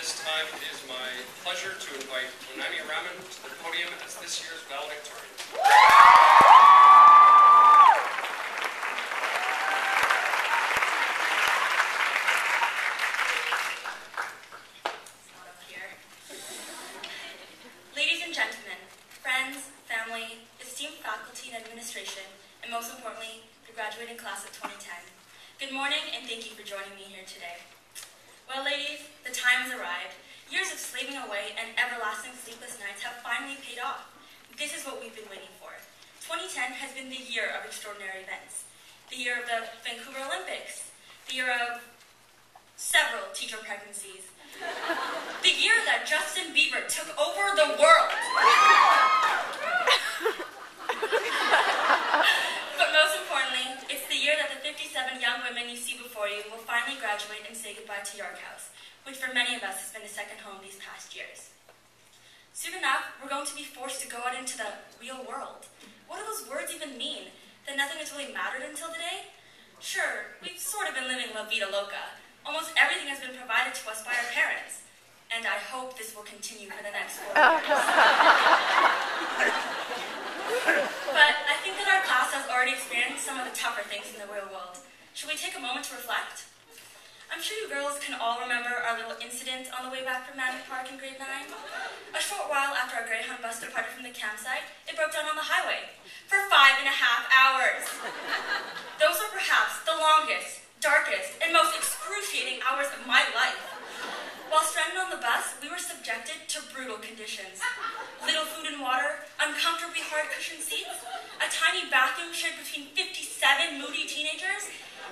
this time, it is my pleasure to invite Onami Raman to the podium as this year's valedictorian. Ladies and gentlemen, friends, family, esteemed faculty and administration, and most importantly, the graduating class of 2010. Good morning, and thank you for joining me here today. Well, ladies, the time has arrived. Years of slaving away and everlasting sleepless nights have finally paid off. This is what we've been waiting for. 2010 has been the year of extraordinary events. The year of the Vancouver Olympics. The year of several teacher pregnancies. The year that Justin Bieber took over the world. But most importantly, it's the year that the 57 young women you see before you will finally graduate and say goodbye to York House, which for many of us has been a second home these past years. Soon enough, we're going to be forced to go out into the real world. What do those words even mean? That nothing has really mattered until today? Sure, we've sort of been living La Vida Loca. Almost everything has been provided to us by our parents. And I hope this will continue for the next 4 years. But I think that our class has already experienced some of the tougher things in the real world. Should we take a moment to reflect? I'm sure you girls can all remember our little incident on the way back from Mammoth Park in grade 9. A short while after our Greyhound bus departed from the campsite, it broke down on the highway for 5.5 hours. Those were perhaps the longest, darkest, and most excruciating hours of my life. While stranded on the bus, we were subjected to brutal conditions. Little food and water, uncomfortably hard cushioned seats, a tiny bathroom shared between 57 moody teenagers,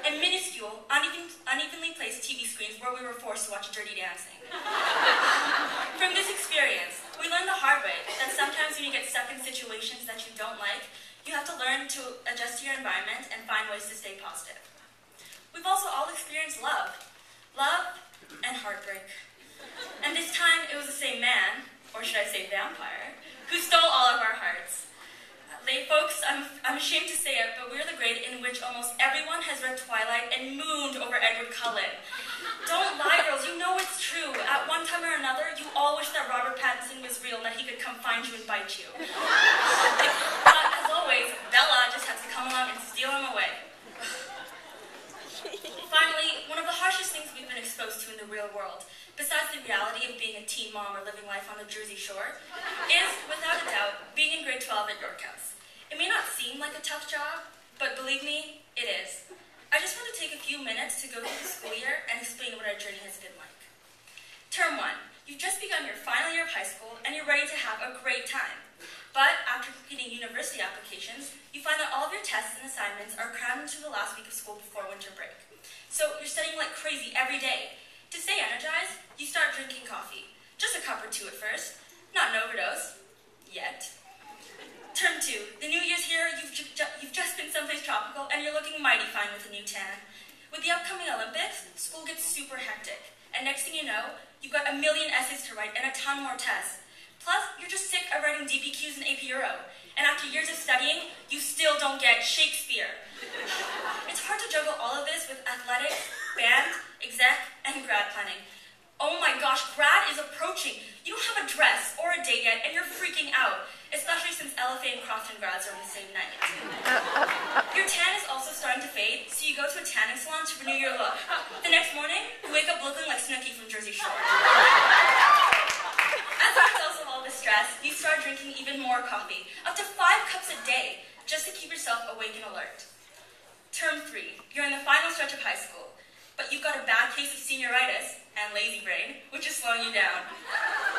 and minuscule, unevenly placed TV screens where we were forced to watch Dirty Dancing. From this experience, we learned the hard way that sometimes when you get stuck in situations that you don't like, you have to learn to adjust to your environment and find ways to stay positive. We've also all experienced love and heartbreak. And this time, it was the same man, or should I say vampire, who stole all of our hearts. Late folks, I'm ashamed to say it, but we're the grade in which almost everyone has read Twilight and mooned over Edward Cullen. Don't lie, girls, you know it's true. At one time or another, you all wish that Robert Pattinson was real and that he could come find you and bite you. But as always, Bella just has to come along and steal him away. Finally, one of the harshest things we've been exposed to in the real world, besides the reality of being a teen mom or living life on the Jersey Shore, is, without a doubt, being in grade 12 at York House. It may not seem like a tough job, but believe me, it is. I just want to take a few minutes to go through the school year and explain what our journey has been like. Term 1, you've just begun your final year of high school and you're ready to have a great time. But after completing university applications, you find that all of your tests and assignments are crammed into the last week of school before winter break. So you're studying like crazy every day. To stay energized, you start drinking coffee. Just a cup or two at first. Not an overdose. Yet. Term 2, the new year's here, you've just been someplace tropical, and you're looking mighty fine with a new tan. With the upcoming Olympics, school gets super hectic. And next thing you know, you've got a million essays to write and a ton more tests. Plus, you're just sick of writing DPQs and AP Euro. And after years of studying, you still don't get Shakespeare. It's hard to juggle all of this with athletics, band, exec, and grad planning. Oh my gosh, grad is approaching. You don't have a dress or a date yet, and you're freaking out. Especially since LFA and Crofton grads are on the same night. Your tan is also starting to fade, so you go to a tanning salon to renew your look. The next morning, you wake up looking like Snooki from Jersey Shore. As a result of all this stress, you start drinking even more coffee, up to 5 cups a day, just to keep yourself awake and alert. Term 3, you're in the final stretch of high school, but you've got a bad case of senioritis and lazy brain, which is slowing you down.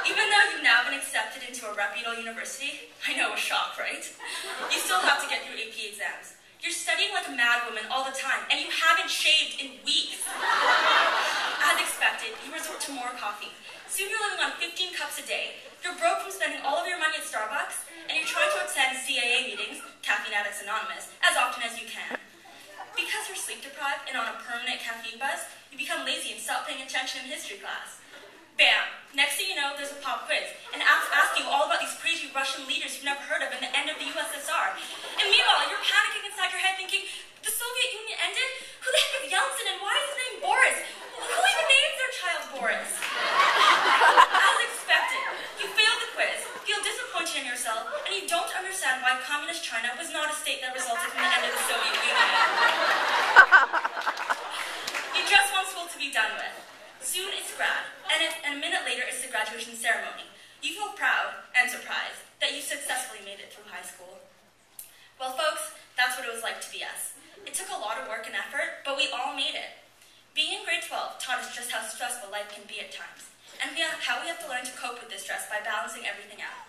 Even though you've now been accepted into a reputable university, I know, a shock, right? You still have to get through AP exams. You're studying like a mad woman all the time, and you haven't shaved in weeks. As expected, you resort to more coffee. Soon you're living on 15 cups a day. You're broke from spending all of your money at Starbucks, and you're trying to attend CAA meetings, Caffeine Addicts Anonymous, as often as you can. Because you're sleep deprived and on a permanent caffeine buzz, you become lazy and stop paying attention in history class. Bam! Next thing you know, there's a pop quiz, and asking you all about these crazy Russian leaders you've never heard of in the end of the USSR. And meanwhile, you're panicking inside your head thinking, the Soviet Union ended? Who the heck is Yeltsin and why is his name Boris? Who even names their child Boris? Soon it's grad, and a minute later it's the graduation ceremony. You feel proud and surprised that you successfully made it through high school. Well, folks, that's what it was like to be us. It took a lot of work and effort, but we all made it. Being in grade 12 taught us just how stressful life can be at times, and how we have to learn to cope with this stress by balancing everything out.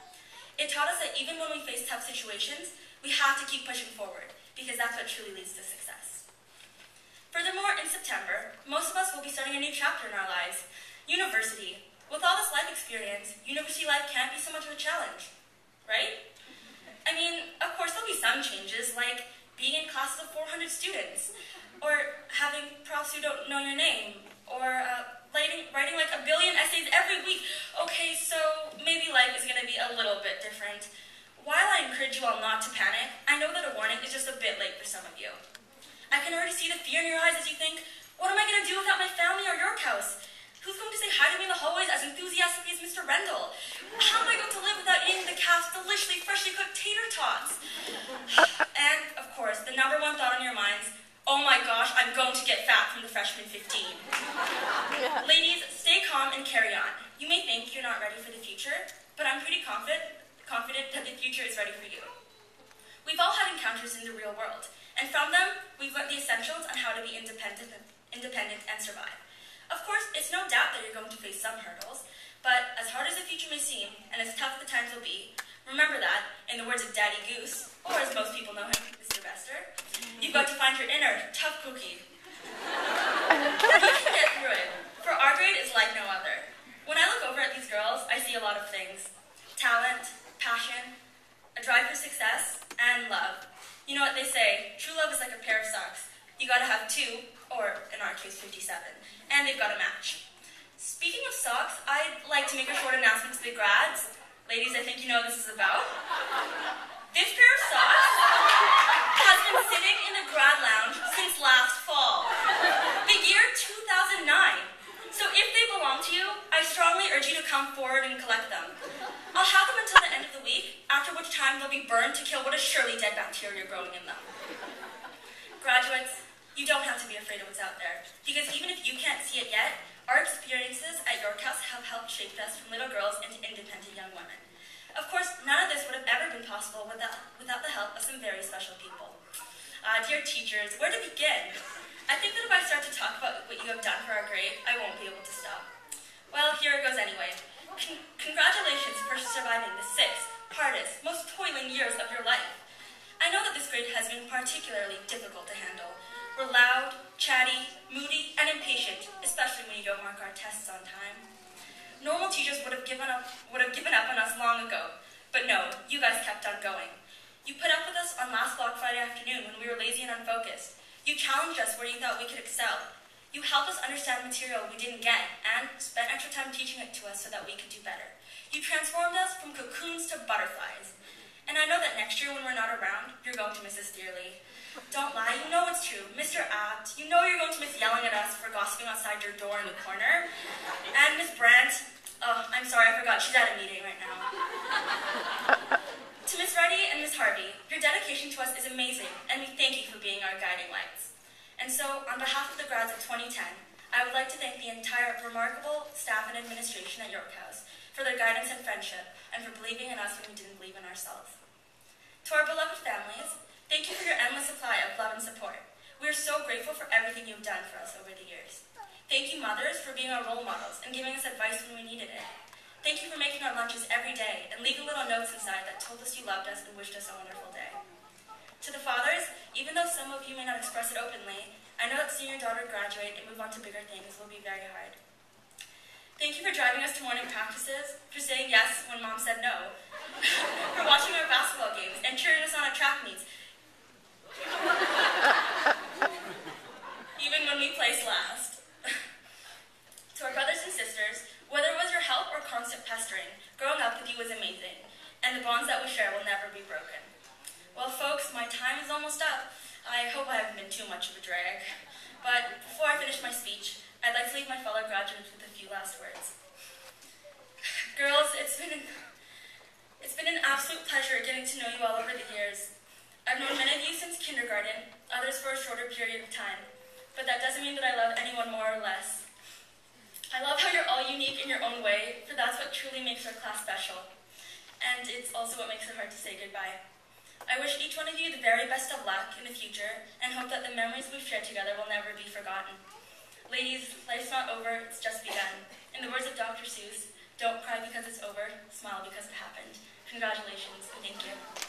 It taught us that even when we face tough situations, we have to keep pushing forward, because that's what truly leads to success. Furthermore, in September, most of us will be starting a new chapter in our lives, university. With all this life experience, university life can't be so much of a challenge, right? I mean, of course there'll be some changes, like being in classes of 400 students, or having profs who don't know your name, or writing like a billion essays every week. Okay, so maybe life is going to be a little bit different. While I encourage you all not to panic, I know that a warning is just a bit late for some of you. I can already see the fear in your eyes as you think, what am I going to do without my family or York House? Who's going to say hi to me in the hallways as enthusiastically as Mr. Rendell? How am I going to live without eating the calf's deliciously freshly cooked tater tots? And, of course, the number one thought on your minds, oh my gosh, I'm going to get fat from the freshman 15. Ladies, stay calm and carry on. You may think you're not ready for the future, but I'm pretty confident that the future is ready for you. We've all had encounters in the real world, and from them, we've learned the essentials on how to be independent and survive. Of course, it's no doubt that you're going to face some hurdles, but as hard as the future may seem, and as tough the times will be, remember that, in the words of Daddy Goose, or as most people know him, Mr. Bester, you've got to find your inner tough cookie. You can get through it, for our grade is like no other. When I look over at these girls, I see a lot of things. Talent, passion, a drive for success, and love. You know what they say, true love is like a pair of socks. You gotta have two, or in our case 57, and they've got to match. Speaking of socks, I'd like to make a short announcement to the grads. Ladies, I think you know what this is about. This pair of socks has been sitting in the grad lounge since last fall, the year 2009. So if they belong to you, I strongly urge you to come forward and collect them. I'll have them until the end of the week, after which time they'll be burned to kill what is surely dead bacteria growing in them. Graduates, you don't have to be afraid of what's out there, because even if you can't see it yet, our experiences at York House have helped shape us from little girls into independent young women. Of course, none of this would have ever been possible without the help of some very special people. Dear teachers, where to begin? I think that if I start to talk about what you have done for our grade, I won't be able to stop. Well, here it goes anyway. Congratulations for surviving the 6 hardest, most toiling years of your life. I know that this grade has been particularly difficult to handle. We're loud, chatty, moody, and impatient, especially when you don't mark our tests on time. Normal teachers would have given up on us long ago, but no, you guys kept on going. You put up with us on last Block Friday afternoon when we were lazy and unfocused. You challenged us where you thought we could excel. You helped us understand material we didn't get and spent extra time teaching it to us so that we could do better. You transformed us from cocoons to butterflies. And I know that next year when we're not around, you're going to miss us dearly. Don't lie, you know it's true. Mr. Abt, you know you're going to miss yelling at us for gossiping outside your door in the corner. And Miss Brandt, oh, I'm sorry, I forgot, she's at a meeting right now. To Miss Reddy and Miss Harvey, your dedication to us is amazing, and we thank you for being our guiding lights. And so, on behalf of the grads of 2010, I would like to thank the entire remarkable staff and administration at York House for their guidance and friendship, and for believing in us when we didn't believe in ourselves. To our beloved families, thank you for your endless supply of love and support. We are so grateful for everything you've done for us over the years. Thank you, mothers, for being our role models and giving us advice when we needed it. Thank you for making our lunches every day and leaving little notes inside that told us you loved us and wished us a wonderful day. To the fathers, even though some of you may not express it openly, I know that seeing your daughter graduate and move on to bigger things will be very hard. Thank you for driving us to morning practices, for saying yes when mom said no, for watching our basketball games and cheering us on at track meets, even when we placed last. To our brothers and sisters, whether it was your help or constant pestering, growing up with you was amazing, and the bonds that we share will never be broken. Well, folks, my time is almost up. I hope I haven't been too much of a drag. But before I finish my speech, I'd like to leave my fellow graduates with a few last words. Girls, it's been an absolute pleasure getting to know you all over the years. I've known many of you since kindergarten, others for a shorter period of time, but that doesn't mean that I love anyone more or less. I makes our class special, and it's also what makes it hard to say goodbye. I wish each one of you the very best of luck in the future, and hope that the memories we've shared together will never be forgotten. Ladies, life's not over, it's just begun. In the words of Dr. Seuss, don't cry because it's over, smile because it happened. Congratulations, and thank you.